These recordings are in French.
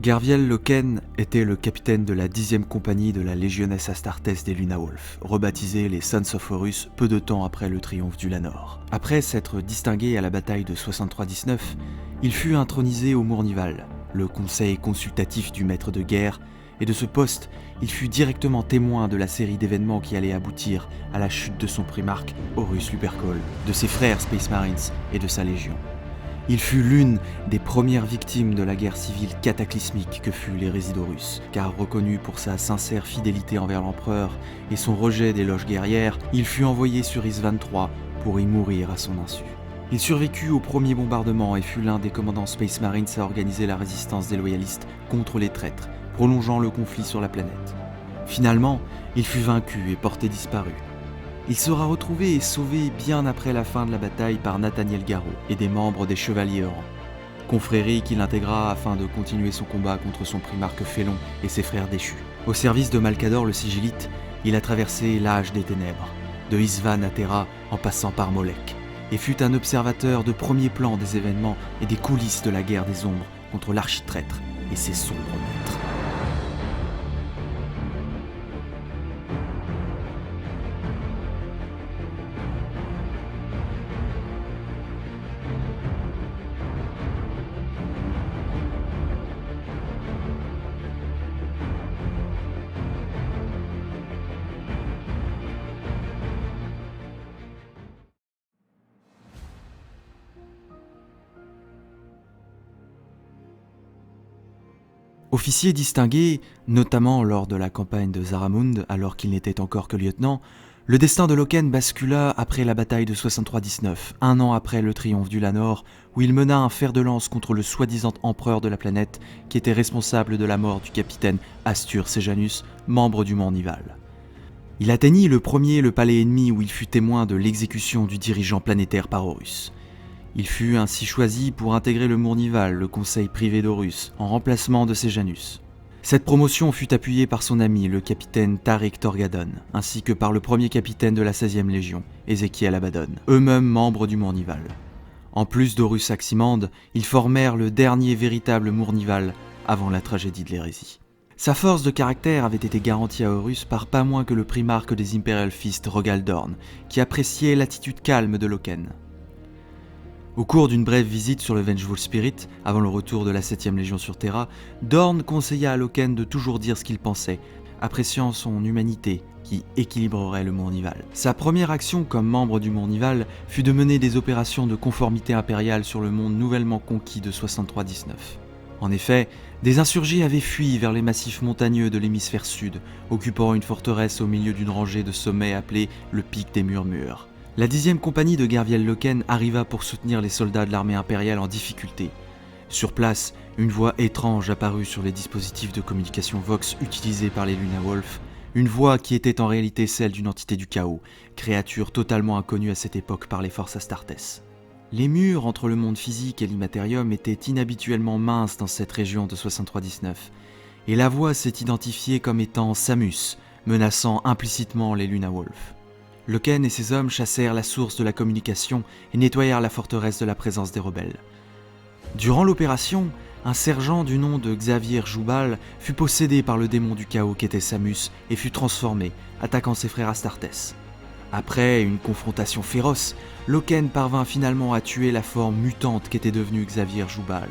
Garviel Loken était le capitaine de la 10e compagnie de la Legiones Astartes des Lunawolf, rebaptisée les Sons of Horus peu de temps après le triomphe du Lanor. Après s'être distingué à la bataille de 63-19, il fut intronisé au Mournival, le conseil consultatif du maître de guerre, et de ce poste, il fut directement témoin de la série d'événements qui allaient aboutir à la chute de son primarque Horus Lupercal, de ses frères Space Marines et de sa légion. Il fut l'une des premières victimes de la guerre civile cataclysmique que fut l'hérésie d'Horus, car reconnu pour sa sincère fidélité envers l'empereur et son rejet des loges guerrières, il fut envoyé sur Isvan III pour y mourir à son insu. Il survécut au premier bombardement et fut l'un des commandants Space Marines à organiser la résistance des loyalistes contre les traîtres, prolongeant le conflit sur la planète. Finalement, il fut vaincu et porté disparu. Il sera retrouvé et sauvé bien après la fin de la bataille par Nathaniel Garro et des membres des Chevaliers Errants, confrérie qu'il intégra afin de continuer son combat contre son primarque Félon et ses frères déchus. Au service de Malcador le Sigillite, il a traversé l'âge des ténèbres, de Isvan à Terra en passant par Molech, et fut un observateur de premier plan des événements et des coulisses de la guerre des ombres contre l'architraître et ses sombres maîtres. Officier distingué, notamment lors de la campagne de Zaramund, alors qu'il n'était encore que lieutenant, le destin de Loken bascula après la bataille de 63-19, un an après le triomphe du Lanor, où il mena un fer de lance contre le soi-disant empereur de la planète, qui était responsable de la mort du capitaine Astur Sejanus, membre du Mournival. Il atteignit le palais ennemi où il fut témoin de l'exécution du dirigeant planétaire par Horus. Il fut ainsi choisi pour intégrer le Mournival, le conseil privé d'Horus, en remplacement de Sejanus. Cette promotion fut appuyée par son ami, le capitaine Tarek Torgadon, ainsi que par le premier capitaine de la 16e Légion, Ézéchiel Abaddon, eux-mêmes membres du Mournival. En plus d'Horus Aximande, ils formèrent le dernier véritable Mournival avant la tragédie de l'hérésie. Sa force de caractère avait été garantie à Horus par pas moins que le primarque des Imperial Fist Rogal Dorn, qui appréciait l'attitude calme de Loken. Au cours d'une brève visite sur le Vengeful Spirit, avant le retour de la 7e Légion sur Terra, Dorn conseilla à Loken de toujours dire ce qu'il pensait, appréciant son humanité qui équilibrerait le Mournival. Sa première action comme membre du Mournival fut de mener des opérations de conformité impériale sur le monde nouvellement conquis de 63-19. En effet, des insurgés avaient fui vers les massifs montagneux de l'hémisphère sud, occupant une forteresse au milieu d'une rangée de sommets appelée le Pic des Murmures. La 10e compagnie de Garviel Loken arriva pour soutenir les soldats de l'armée impériale en difficulté. Sur place, une voix étrange apparut sur les dispositifs de communication Vox utilisés par les Lunawolf, une voix qui était en réalité celle d'une entité du chaos, créature totalement inconnue à cette époque par les forces Astartes. Les murs entre le monde physique et l'immatérium étaient inhabituellement minces dans cette région de 63-19, et la voix s'est identifiée comme étant Samus, menaçant implicitement les Lunawolf. Loken et ses hommes chassèrent la source de la communication et nettoyèrent la forteresse de la présence des rebelles. Durant l'opération, un sergent du nom de Xavier Joubal fut possédé par le démon du chaos qu'était Samus et fut transformé, attaquant ses frères Astartes. Après une confrontation féroce, Loken parvint finalement à tuer la forme mutante qu'était devenue Xavier Joubal.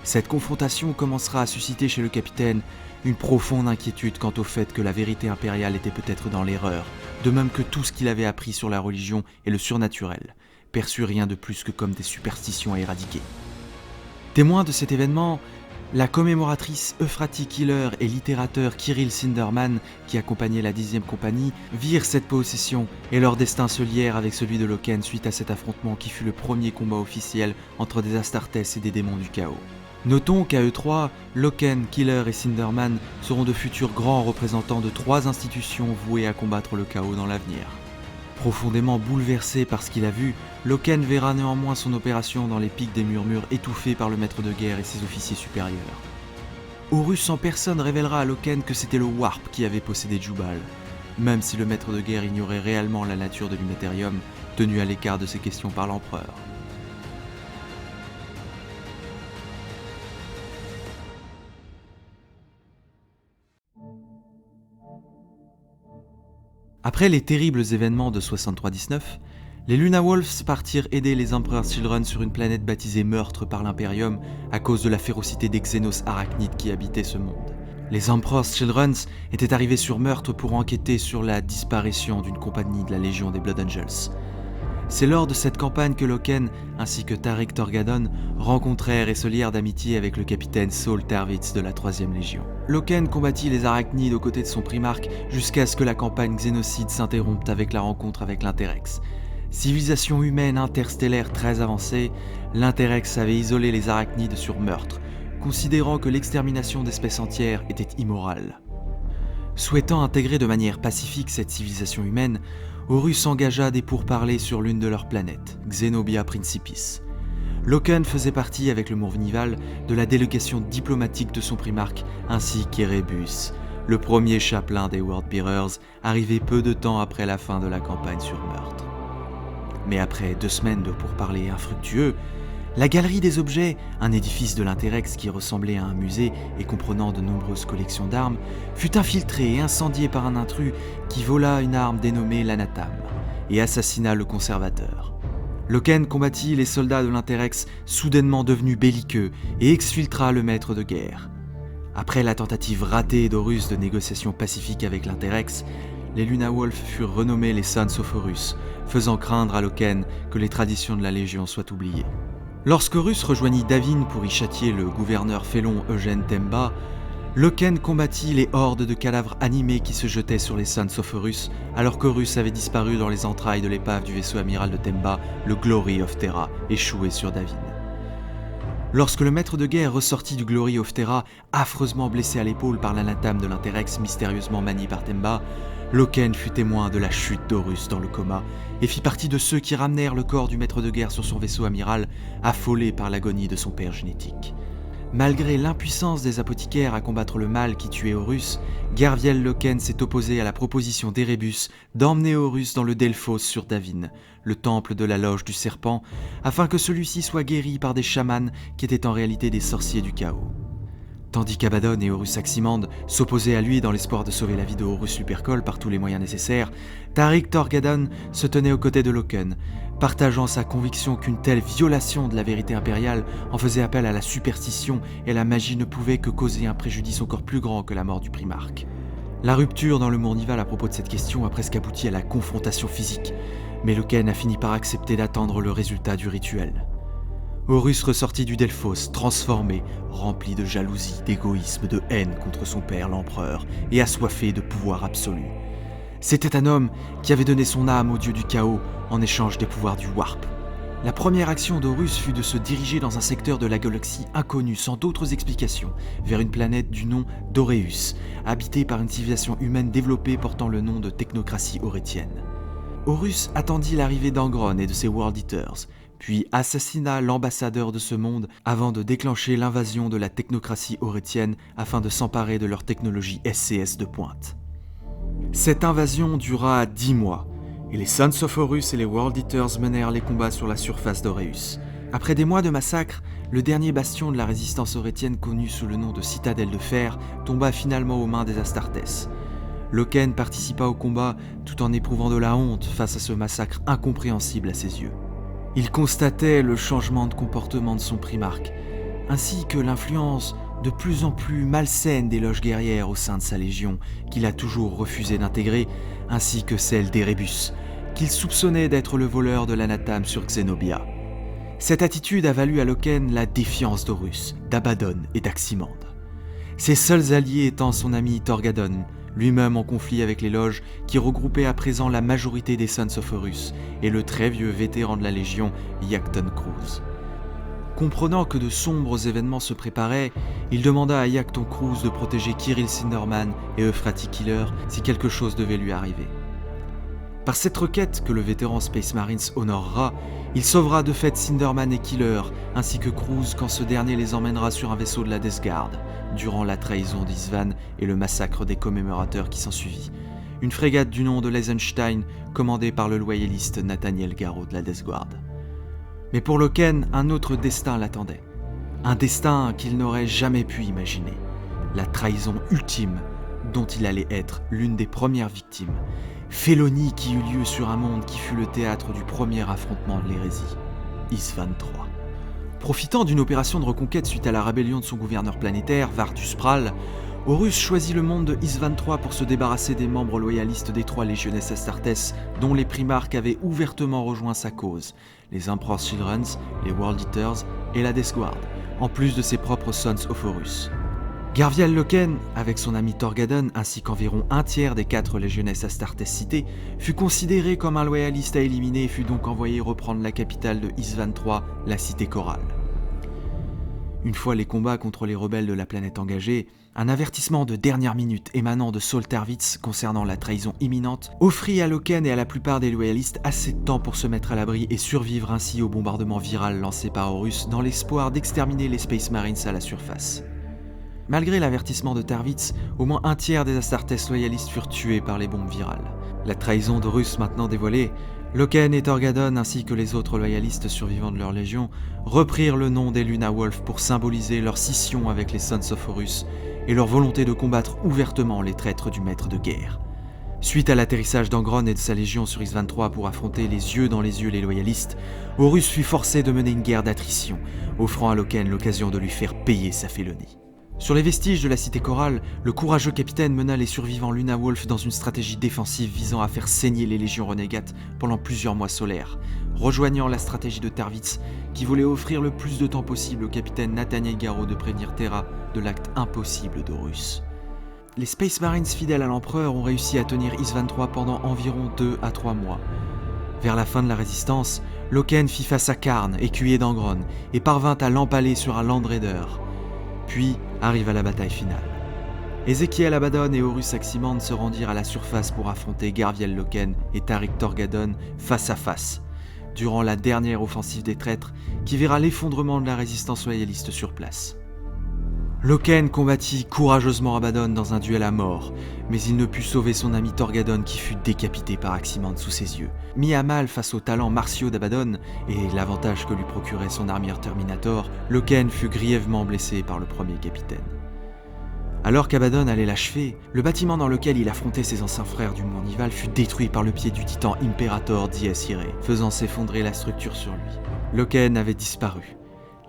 Cette confrontation commencera à susciter chez le capitaine une profonde inquiétude quant au fait que la vérité impériale était peut-être dans l'erreur, de même que tout ce qu'il avait appris sur la religion et le surnaturel, perçu rien de plus que comme des superstitions à éradiquer. Témoin de cet événement, la commémoratrice Euphratie Killer et littérateur Kirill Sinderman, qui accompagnait la 10e compagnie, virent cette possession et leur destin se lièrent avec celui de Loken suite à cet affrontement qui fut le premier combat officiel entre des Astartes et des démons du chaos. Notons qu'à eux trois, Loken, Killer et Sinderman seront de futurs grands représentants de 3 institutions vouées à combattre le chaos dans l'avenir. Profondément bouleversé par ce qu'il a vu, Loken verra néanmoins son opération dans les pics des murmures étouffée par le maître de guerre et ses officiers supérieurs. Horus en personne révélera à Loken que c'était le Warp qui avait possédé Jubal. Même si le maître de guerre ignorait réellement la nature de l'Immaterium, tenu à l'écart de ces questions par l'empereur. Après les terribles événements de 63-19, les Luna Wolves partirent aider les Emperor's Children sur une planète baptisée Meurtre par l'Imperium à cause de la férocité des Xénos arachnides qui habitaient ce monde. Les Emperor's Children étaient arrivés sur Meurtre pour enquêter sur la disparition d'une compagnie de la Légion des Blood Angels. C'est lors de cette campagne que Loken ainsi que Tarik Torgadon rencontrèrent et se lièrent d'amitié avec le capitaine Saul Terwitz de la 3e Légion. Loken combattit les arachnides aux côtés de son primarque jusqu'à ce que la campagne xénocide s'interrompe avec la rencontre avec l'Interrex. Civilisation humaine interstellaire très avancée, l'Interrex avait isolé les arachnides sur Meurtre, considérant que l'extermination d'espèces entières était immorale. Souhaitant intégrer de manière pacifique cette civilisation humaine, Horus engagea des pourparlers sur l'une de leurs planètes, Xenobia Principis. Loken faisait partie, avec le Mourvnival, de la délégation diplomatique de son primarque, ainsi qu'Erebus, le premier chapelain des Worldbearers, arrivé peu de temps après la fin de la campagne sur Meurtre. Mais après 2 semaines de pourparlers infructueux, la Galerie des Objets, un édifice de l'Interrex qui ressemblait à un musée et comprenant de nombreuses collections d'armes, fut infiltrée et incendiée par un intrus qui vola une arme dénommée l'Anatham et assassina le conservateur. Loken combattit les soldats de l'Interrex soudainement devenus belliqueux et exfiltra le maître de guerre. Après la tentative ratée d'Horus de négociation pacifique avec l'Interrex, les Luna Wolves furent renommés les Sons of Horus, faisant craindre à Loken que les traditions de la Légion soient oubliées. Lorsque Horus rejoignit Davin pour y châtier le gouverneur félon Eugène Temba, Loken combattit les hordes de cadavres animés qui se jetaient sur les Sons of Horus, alors qu'Horus avait disparu dans les entrailles de l'épave du vaisseau amiral de Temba, le Glory of Terra, échoué sur Davin. Lorsque le maître de guerre ressortit du Glory of Terra, affreusement blessé à l'épaule par l'anathame de l'Interrex mystérieusement manié par Temba, Loken fut témoin de la chute d'Horus dans le coma et fit partie de ceux qui ramenèrent le corps du maître de guerre sur son vaisseau amiral, affolé par l'agonie de son père génétique. Malgré l'impuissance des apothicaires à combattre le mal qui tuait Horus, Garviel Loken s'est opposé à la proposition d'Erebus d'emmener Horus dans le Delphos sur Davin, le temple de la loge du serpent, afin que celui-ci soit guéri par des chamans qui étaient en réalité des sorciers du chaos. Tandis qu'Abaddon et Horus Aximandre s'opposaient à lui dans l'espoir de sauver la vie de Horus Lupercal par tous les moyens nécessaires, Tarik Torgadon se tenait aux côtés de Loken, partageant sa conviction qu'une telle violation de la vérité impériale en faisait appel à la superstition et la magie ne pouvait que causer un préjudice encore plus grand que la mort du primarque. La rupture dans le Mournival à propos de cette question a presque abouti à la confrontation physique, mais Loken a fini par accepter d'attendre le résultat du rituel. Horus ressortit du Delphos, transformé, rempli de jalousie, d'égoïsme, de haine contre son père l'empereur, et assoiffé de pouvoir absolu. C'était un homme qui avait donné son âme au dieu du chaos en échange des pouvoirs du Warp. La première action d'Horus fut de se diriger dans un secteur de la galaxie inconnu sans d'autres explications, vers une planète du nom d'Oreus, habitée par une civilisation humaine développée portant le nom de technocratie aurétienne. Horus attendit l'arrivée d'Angron et de ses World Eaters, puis assassina l'ambassadeur de ce monde avant de déclencher l'invasion de la technocratie aurétienne afin de s'emparer de leur technologie SCS de pointe. Cette invasion dura 10 mois, et les Sons of Horus et les World Eaters menèrent les combats sur la surface d'Oreus. Après des mois de massacres, le dernier bastion de la résistance aurétienne connu sous le nom de Citadelle de Fer tomba finalement aux mains des Astartes. Loken participa au combat tout en éprouvant de la honte face à ce massacre incompréhensible à ses yeux. Il constatait le changement de comportement de son primarque, ainsi que l'influence de plus en plus malsaine des loges guerrières au sein de sa légion, qu'il a toujours refusé d'intégrer, ainsi que celle d'Erebus, qu'il soupçonnait d'être le voleur de l'anathame sur Xenobia. Cette attitude a valu à Loken la défiance d'Horus, d'Abaddon et d'Aximandre. Ses seuls alliés étant son ami Torgadon, lui-même en conflit avec les loges qui regroupaient à présent la majorité des Sons of Horus, et le très vieux vétéran de la Légion, Iacton Cruz. Comprenant que de sombres événements se préparaient, il demanda à Iacton Cruz de protéger Kirill Sinderman et Euphrati Killer si quelque chose devait lui arriver. Par cette requête que le vétéran Space Marines honorera, il sauvera de fait Sinderman et Killer, ainsi que Cruz quand ce dernier les emmènera sur un vaisseau de la Death Guard, durant la trahison d'Isvan et le massacre des commémorateurs qui s'ensuivit. Une frégate du nom de l'Eisenstein, commandée par le loyaliste Nathaniel Garraud de la Death Guard. Mais pour Loken, un autre destin l'attendait. Un destin qu'il n'aurait jamais pu imaginer. La trahison ultime dont il allait être l'une des premières victimes. Félonie qui eut lieu sur un monde qui fut le théâtre du premier affrontement de l'hérésie. Is-23. Profitant d'une opération de reconquête suite à la rébellion de son gouverneur planétaire, Vartus Pral, Horus choisit le monde de Is-23 pour se débarrasser des membres loyalistes des 3 Légiones Astartes dont les primarques avaient ouvertement rejoint sa cause, les Emperor's Children, les World Eaters et la Death Guard, en plus de ses propres Sons of Horus. Garviel Loken, avec son ami Torgadon ainsi qu'environ un tiers des 4 Légiones Astartes cités, fut considéré comme un loyaliste à éliminer et fut donc envoyé reprendre la capitale de Is-23, la cité Corale. Une fois les combats contre les rebelles de la planète engagés, un avertissement de dernière minute émanant de Saul Tarwitz concernant la trahison imminente offrit à Loken et à la plupart des loyalistes assez de temps pour se mettre à l'abri et survivre ainsi au bombardement viral lancé par Horus dans l'espoir d'exterminer les Space Marines à la surface. Malgré l'avertissement de Tarwitz, au moins un tiers des Astartes loyalistes furent tués par les bombes virales. La trahison d'Horus maintenant dévoilée, Loken et Torgadon ainsi que les autres loyalistes survivants de leur légion reprirent le nom des Luna Wolf pour symboliser leur scission avec les Sons of Horus et leur volonté de combattre ouvertement les traîtres du maître de guerre. Suite à l'atterrissage d'Angron et de sa légion sur Is-23 pour affronter les yeux dans les yeux les loyalistes, Horus fut forcé de mener une guerre d'attrition, offrant à Loken l'occasion de lui faire payer sa félonie. Sur les vestiges de la cité Corale, le courageux capitaine mena les survivants Luna Wolf dans une stratégie défensive visant à faire saigner les légions renégates pendant plusieurs mois solaires, rejoignant la stratégie de Tarwitz qui voulait offrir le plus de temps possible au capitaine Nathaniel Garraud de prévenir Terra de l'acte impossible d'Horus. Les Space Marines fidèles à l'Empereur ont réussi à tenir Is-23 pendant environ 2 à 3 mois. Vers la fin de la résistance, Loken fit face à Karn, écuyer d'Angron, et parvint à l'empaler sur un Land Raider. Puis arriva la bataille finale. Ézéchiel Abaddon et Horus Aximandre se rendirent à la surface pour affronter Garviel Loken et Tariq Torgadon face à face, durant la dernière offensive des traîtres qui verra l'effondrement de la résistance loyaliste sur place. Loken combattit courageusement Abaddon dans un duel à mort, mais il ne put sauver son ami Torgadon qui fut décapité par Aximandre sous ses yeux. Mis à mal face aux talents martiaux d'Abaddon et l'avantage que lui procurait son armure Terminator, Loken fut grièvement blessé par le premier capitaine. Alors qu'Abaddon allait l'achever, le bâtiment dans lequel il affrontait ses anciens frères du Mont Nival fut détruit par le pied du titan Imperator Dies Irae, faisant s'effondrer la structure sur lui. Loken avait disparu,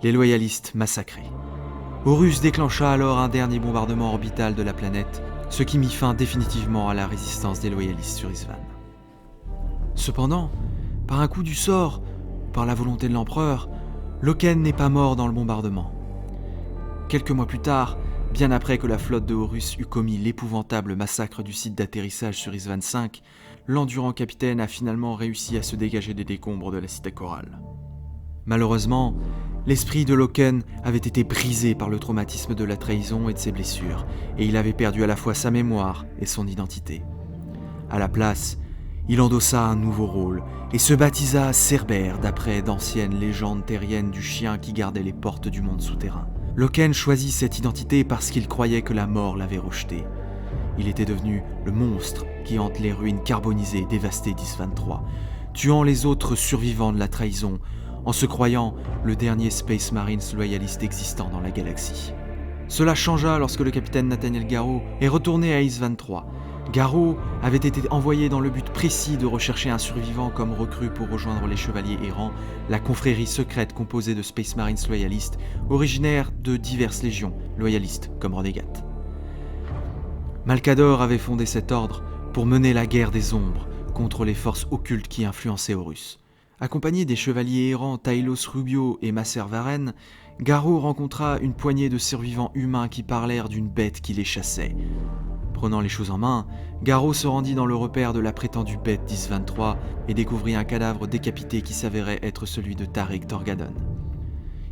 les loyalistes massacrés. Horus déclencha alors un dernier bombardement orbital de la planète, ce qui mit fin définitivement à la résistance des loyalistes sur Isvan. Cependant, par un coup du sort, par la volonté de l'empereur, Loken n'est pas mort dans le bombardement. Quelques mois plus tard, bien après que la flotte de Horus eut commis l'épouvantable massacre du site d'atterrissage sur Isvan 5, l'endurant capitaine a finalement réussi à se dégager des décombres de la cité Corale. Malheureusement, l'esprit de Loken avait été brisé par le traumatisme de la trahison et de ses blessures, et il avait perdu à la fois sa mémoire et son identité. À la place, il endossa un nouveau rôle et se baptisa Cerbère d'après d'anciennes légendes terriennes du chien qui gardait les portes du monde souterrain. Loken choisit cette identité parce qu'il croyait que la mort l'avait rejeté. Il était devenu le monstre qui hante les ruines carbonisées dévastées d'Is-23, tuant les autres survivants de la trahison, en se croyant le dernier Space Marines loyaliste existant dans la galaxie. Cela changea lorsque le capitaine Nathaniel Garraud est retourné à Is-23. Garraud avait été envoyé dans le but précis de rechercher un survivant comme recrue pour rejoindre les Chevaliers Errants, la confrérie secrète composée de Space Marines loyalistes, originaires de diverses légions, loyalistes comme renégates. Malcador avait fondé cet ordre pour mener la guerre des ombres contre les forces occultes qui influençaient Horus. Accompagné des chevaliers errants Taïlos Rubio et Masser Varen, Garraud rencontra une poignée de survivants humains qui parlèrent d'une bête qui les chassait. Prenant les choses en main, Garraud se rendit dans le repère de la prétendue bête d'Is-23 et découvrit un cadavre décapité qui s'avérait être celui de Tariq Torgadon.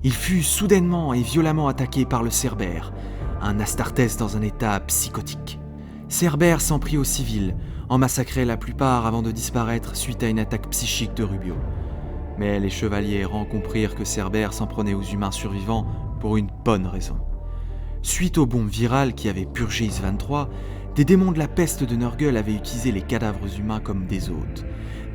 Il fut soudainement et violemment attaqué par le Cerbère, un Astartes dans un état psychotique. Cerbère s'en prit aux civils, en massacrait la plupart avant de disparaître suite à une attaque psychique de Rubio. Mais les chevaliers errants comprirent que Cerbère s'en prenait aux humains survivants pour une bonne raison. Suite aux bombes virales qui avaient purgé Is-23, des démons de la peste de Nurgle avaient utilisé les cadavres humains comme des hôtes.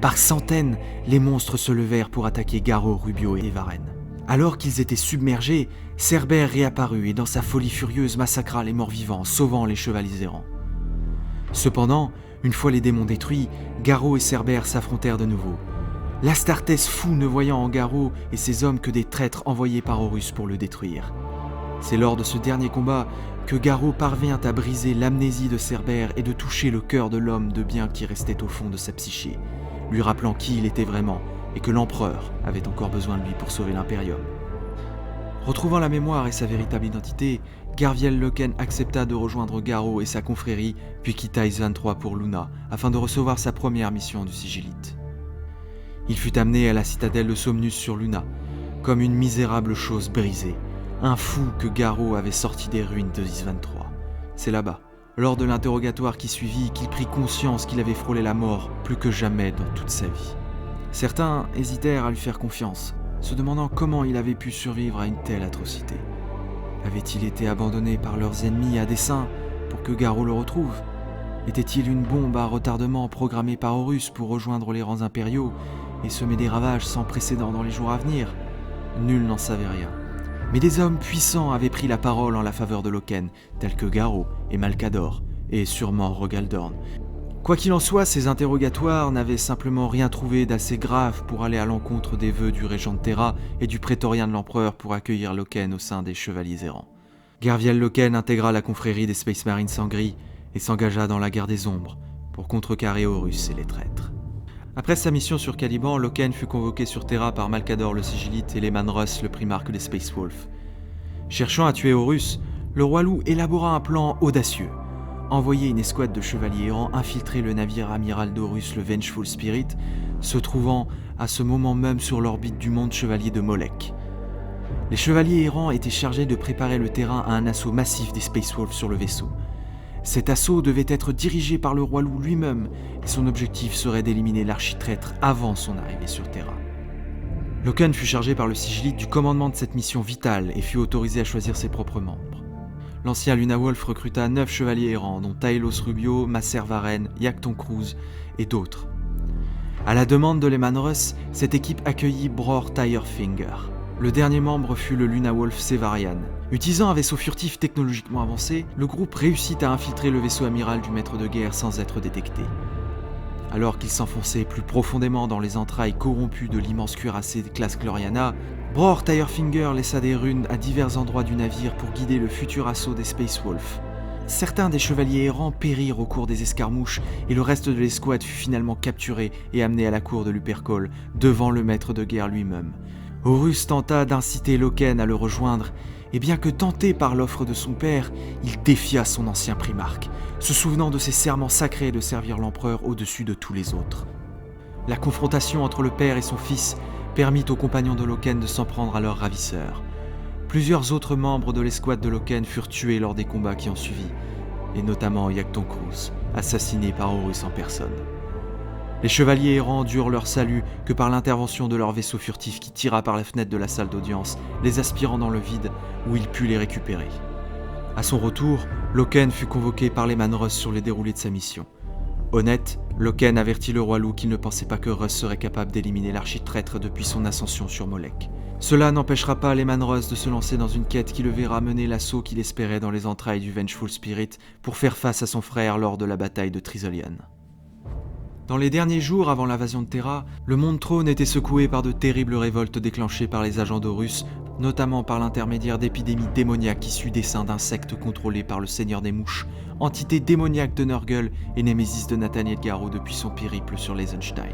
Par centaines, les monstres se levèrent pour attaquer Garou, Rubio et Varenne. Alors qu'ils étaient submergés, Cerbère réapparut et dans sa folie furieuse massacra les morts-vivants, sauvant les chevaliers errants. Cependant, une fois les démons détruits, Garou et Cerbère s'affrontèrent de nouveau. L'Astartés fou ne voyant en Garou et ses hommes que des traîtres envoyés par Horus pour le détruire. C'est lors de ce dernier combat que Garou parvint à briser l'amnésie de Cerbère et de toucher le cœur de l'homme de bien qui restait au fond de sa psyché, lui rappelant qui il était vraiment et que l'empereur avait encore besoin de lui pour sauver l'Imperium. Retrouvant la mémoire et sa véritable identité, Garviel Loken accepta de rejoindre Garou et sa confrérie, puis quitta Is-23 pour Luna, afin de recevoir sa première mission du Sigillite. Il fut amené à la citadelle de Somnus sur Luna, comme une misérable chose brisée, un fou que Garou avait sorti des ruines de Is-23. C'est là-bas, lors de l'interrogatoire qui suivit, qu'il prit conscience qu'il avait frôlé la mort plus que jamais dans toute sa vie. Certains hésitèrent à lui faire confiance, se demandant comment il avait pu survivre à une telle atrocité. Avait-il été abandonné par leurs ennemis à dessein pour que Garou le retrouve ? Était-il une bombe à retardement programmée par Horus pour rejoindre les rangs impériaux et semer des ravages sans précédent dans les jours à venir ? Nul n'en savait rien. Mais des hommes puissants avaient pris la parole en la faveur de Loken, tels que Garou et Malcador, et sûrement Rogaldorn. Quoi qu'il en soit, ces interrogatoires n'avaient simplement rien trouvé d'assez grave pour aller à l'encontre des vœux du régent de Terra et du prétorien de l'empereur pour accueillir Loken au sein des Chevaliers errants. Garviel Loken intégra la confrérie des Space Marines en gris et s'engagea dans la guerre des ombres pour contrecarrer Horus et les traîtres. Après sa mission sur Caliban, Loken fut convoqué sur Terra par Malcador le Sigillite et Leman Russ le primarque des Space Wolves. Cherchant à tuer Horus, le roi loup élabora un plan audacieux. Envoyer une escouade de chevaliers errants infiltrer le navire amiral d'Horus, le Vengeful Spirit, se trouvant à ce moment même sur l'orbite du monde chevalier de Molech. Les chevaliers errants étaient chargés de préparer le terrain à un assaut massif des Space Wolves sur le vaisseau. Cet assaut devait être dirigé par le roi loup lui-même, et son objectif serait d'éliminer l'architraître avant son arrivée sur Terra. Loken fut chargé par le Sigillite du commandement de cette mission vitale et fut autorisé à choisir ses propres membres. L'ancien Luna Wolf recruta 9 chevaliers errants, dont Taelos Rubio, Macer Varenne, Yakton Cruz et d'autres. À la demande de Leman Russ, cette équipe accueillit Bror Tirefinger. Le dernier membre fut le Luna Wolf Sevarian. Utilisant un vaisseau furtif technologiquement avancé, le groupe réussit à infiltrer le vaisseau amiral du maître de guerre sans être détecté. Alors qu'il s'enfonçait plus profondément dans les entrailles corrompues de l'immense cuirassé de classe Gloriana, Bror Tirefinger laissa des runes à divers endroits du navire pour guider le futur assaut des Space Wolves. Certains des chevaliers errants périrent au cours des escarmouches et le reste de l'escouade fut finalement capturé et amené à la cour de Lupercal, devant le maître de guerre lui-même. Horus tenta d'inciter Loken à le rejoindre, et bien que tenté par l'offre de son père, il défia son ancien primarque, se souvenant de ses serments sacrés de servir l'empereur au-dessus de tous les autres. La confrontation entre le père et son fils permit aux compagnons de Loken de s'en prendre à leur ravisseur. Plusieurs autres membres de l'escouade de Loken furent tués lors des combats qui ont suivi, et notamment Yakton Cruz, assassiné par Horus en personne. Les chevaliers errants durent leur salut que par l'intervention de leur vaisseau furtif qui tira par la fenêtre de la salle d'audience, les aspirant dans le vide où il put les récupérer. À son retour, Loken fut convoqué par Leman Russ sur les déroulés de sa mission. Honnête, Loken avertit le roi loup qu'il ne pensait pas que Russ serait capable d'éliminer l'architraître depuis son ascension sur Molech. Cela n'empêchera pas Leman Russ de se lancer dans une quête qui le verra mener l'assaut qu'il espérait dans les entrailles du Vengeful Spirit pour faire face à son frère lors de la bataille de Trisolian. Dans les derniers jours avant l'invasion de Terra, le monde trône était secoué par de terribles révoltes déclenchées par les agents d'Horus, notamment par l'intermédiaire d'épidémies démoniaques issues des seins d'insectes contrôlés par le Seigneur des Mouches, entité démoniaque de Nurgle et némésis de Nathaniel Garou depuis son périple sur l'Eisenstein.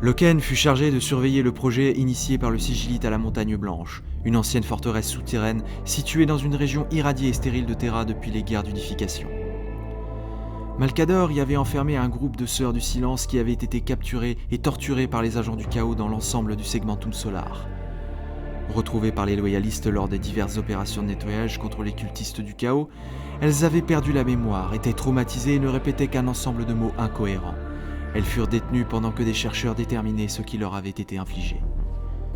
Loken fut chargé de surveiller le projet initié par le Sigillite à la Montagne Blanche, une ancienne forteresse souterraine située dans une région irradiée et stérile de Terra depuis les guerres d'unification. Malcador y avait enfermé un groupe de Sœurs du Silence qui avaient été capturés et torturés par les agents du chaos dans l'ensemble du segmentum solar. Retrouvées par les loyalistes lors des diverses opérations de nettoyage contre les cultistes du chaos, elles avaient perdu la mémoire, étaient traumatisées et ne répétaient qu'un ensemble de mots incohérents. Elles furent détenues pendant que des chercheurs déterminaient ce qui leur avait été infligé.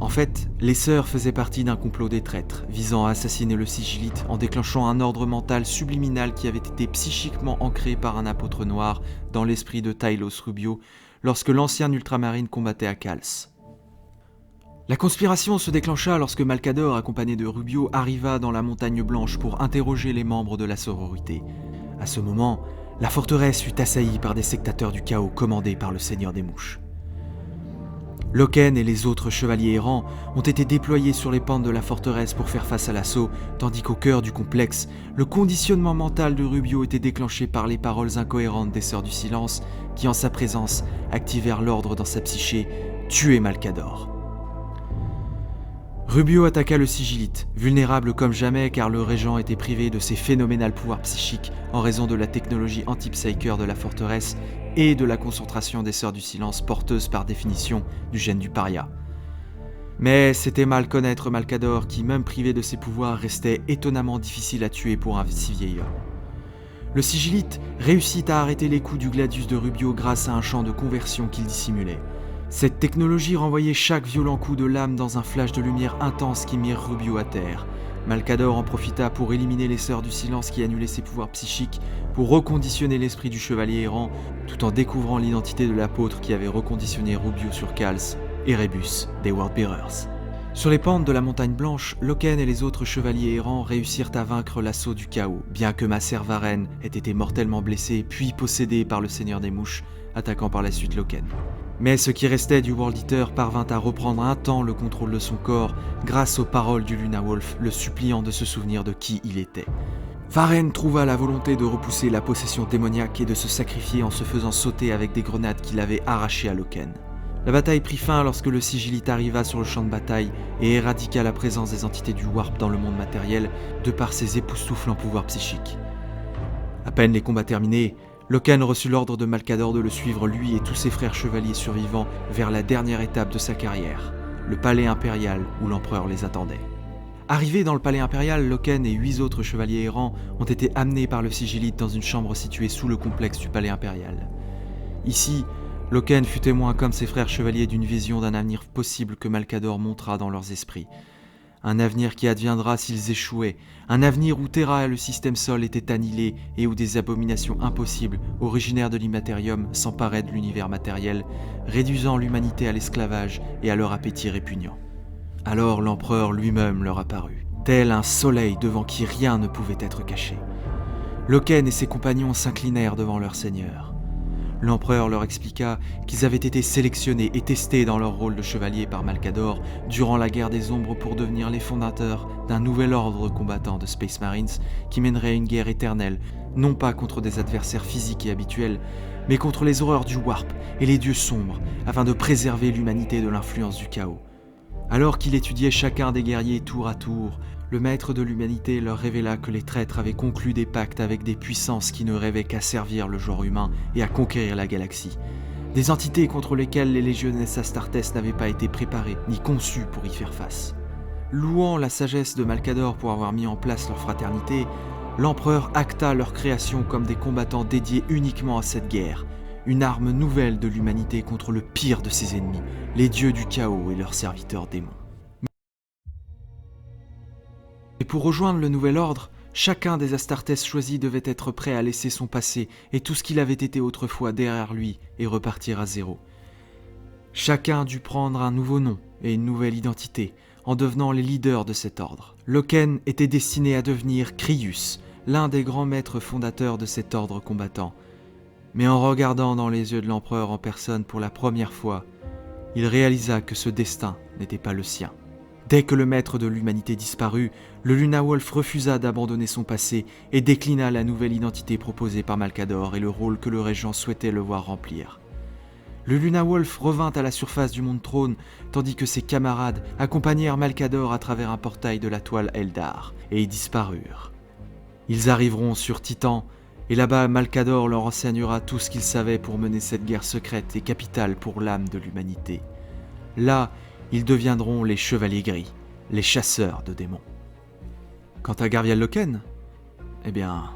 En fait, les sœurs faisaient partie d'un complot des traîtres, visant à assassiner le sigillite en déclenchant un ordre mental subliminal qui avait été psychiquement ancré par un apôtre noir dans l'esprit de Tylos Rubio lorsque l'ancien ultramarine combattait à Kals. La conspiration se déclencha lorsque Malcador, accompagné de Rubio, arriva dans la Montagne Blanche pour interroger les membres de la sororité. À ce moment, la forteresse fut assaillie par des sectateurs du chaos commandés par le Seigneur des Mouches. Loken et les autres chevaliers errants ont été déployés sur les pentes de la forteresse pour faire face à l'assaut, tandis qu'au cœur du complexe, le conditionnement mental de Rubio était déclenché par les paroles incohérentes des Sœurs du Silence, qui en sa présence activèrent l'ordre dans sa psyché « Tuer Malcador ». Rubio attaqua le sigillite, vulnérable comme jamais car le régent était privé de ses phénoménales pouvoirs psychiques en raison de la technologie anti-psyker de la forteresse et de la concentration des Sœurs du Silence porteuses par définition du gène du paria. Mais c'était mal connaître Malcador qui, même privé de ses pouvoirs, restait étonnamment difficile à tuer pour un si vieil homme. Le sigillite réussit à arrêter les coups du gladius de Rubio grâce à un champ de conversion qu'il dissimulait. Cette technologie renvoyait chaque violent coup de lame dans un flash de lumière intense qui mirent Rubio à terre. Malcador en profita pour éliminer les Sœurs du Silence qui annulaient ses pouvoirs psychiques, pour reconditionner l'esprit du chevalier errant, tout en découvrant l'identité de l'apôtre qui avait reconditionné Rubio sur Kals, Erebus des Worldbearers. Sur les pentes de la Montagne Blanche, Loken et les autres chevaliers errants réussirent à vaincre l'assaut du chaos, bien que Macer Varen ait été mortellement blessé puis possédé par le Seigneur des Mouches, attaquant par la suite Loken. Mais ce qui restait du World Eater parvint à reprendre un temps le contrôle de son corps grâce aux paroles du Luna Wolf, le suppliant de se souvenir de qui il était. Varen trouva la volonté de repousser la possession démoniaque et de se sacrifier en se faisant sauter avec des grenades qu'il avait arrachées à Loken. La bataille prit fin lorsque le sigillite arriva sur le champ de bataille et éradiqua la présence des entités du Warp dans le monde matériel de par ses époustouflants pouvoirs psychiques. À peine les combats terminés, Loken reçut l'ordre de Malcador de le suivre lui et tous ses frères chevaliers survivants vers la dernière étape de sa carrière, le palais impérial où l'empereur les attendait. Arrivés dans le palais impérial, Loken et 8 autres chevaliers errants ont été amenés par le sigillite dans une chambre située sous le complexe du palais impérial. Ici, Loken fut témoin comme ses frères chevaliers d'une vision d'un avenir possible que Malcador montra dans leurs esprits. Un avenir qui adviendra s'ils échouaient, un avenir où Terra et le système Sol étaient annihilés et où des abominations impossibles, originaires de l'immatérium, s'emparaient de l'univers matériel, réduisant l'humanité à l'esclavage et à leur appétit répugnant. Alors l'empereur lui-même leur apparut, tel un soleil devant qui rien ne pouvait être caché. Loken et ses compagnons s'inclinèrent devant leur seigneur. L'empereur leur expliqua qu'ils avaient été sélectionnés et testés dans leur rôle de chevaliers par Malcador durant la guerre des ombres pour devenir les fondateurs d'un nouvel ordre combattant de Space Marines qui mènerait une guerre éternelle, non pas contre des adversaires physiques et habituels, mais contre les horreurs du Warp et les dieux sombres, afin de préserver l'humanité de l'influence du chaos. Alors qu'il étudiait chacun des guerriers tour à tour, le maître de l'humanité leur révéla que les traîtres avaient conclu des pactes avec des puissances qui ne rêvaient qu'à servir le genre humain et à conquérir la galaxie. Des entités contre lesquelles les légionnaires Astartes n'avaient pas été préparées ni conçues pour y faire face. Louant la sagesse de Malcador pour avoir mis en place leur fraternité, l'empereur acta leur création comme des combattants dédiés uniquement à cette guerre, une arme nouvelle de l'humanité contre le pire de ses ennemis, les dieux du chaos et leurs serviteurs démons. Et pour rejoindre le nouvel ordre, chacun des Astartes choisis devait être prêt à laisser son passé et tout ce qu'il avait été autrefois derrière lui et repartir à zéro. Chacun dut prendre un nouveau nom et une nouvelle identité en devenant les leaders de cet ordre. Loken était destiné à devenir Crius, l'un des grands maîtres fondateurs de cet ordre combattant. Mais en regardant dans les yeux de l'empereur en personne pour la première fois, il réalisa que ce destin n'était pas le sien. Dès que le maître de l'humanité disparut, le Luna Wolf refusa d'abandonner son passé et déclina la nouvelle identité proposée par Malcador et le rôle que le régent souhaitait le voir remplir. Le Luna Wolf revint à la surface du monde trône, tandis que ses camarades accompagnèrent Malcador à travers un portail de la toile Eldar, et y disparurent. Ils arriveront sur Titan, et là-bas Malcador leur enseignera tout ce qu'ils savaient pour mener cette guerre secrète et capitale pour l'âme de l'humanité. Là, ils deviendront les Chevaliers Gris, les chasseurs de démons. Quant à Garvial Loken, eh bien,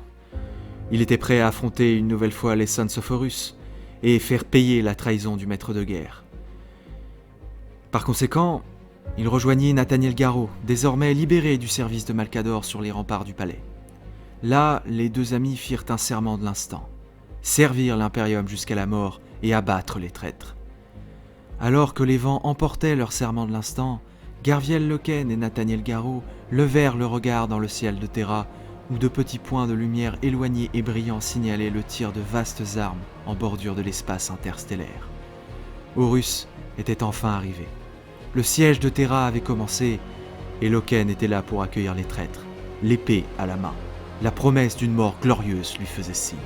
il était prêt à affronter une nouvelle fois les Sons of Horus et faire payer la trahison du maître de guerre. Par conséquent, Il rejoignit Nathaniel Garro, désormais libéré du service de Malcador sur les remparts du palais. Là, les deux amis firent un serment de l'instant. Servir l'Imperium jusqu'à la mort et abattre les traîtres. Alors que les vents emportaient leur serment de l'instant, Garviel Loken et Nathaniel Garro levèrent le regard dans le ciel de Terra, où de petits points de lumière éloignés et brillants signalaient le tir de vastes armes en bordure de l'espace interstellaire. Horus était enfin arrivé. Le siège de Terra avait commencé, et Loken était là pour accueillir les traîtres, l'épée à la main. La promesse d'une mort glorieuse lui faisait signe.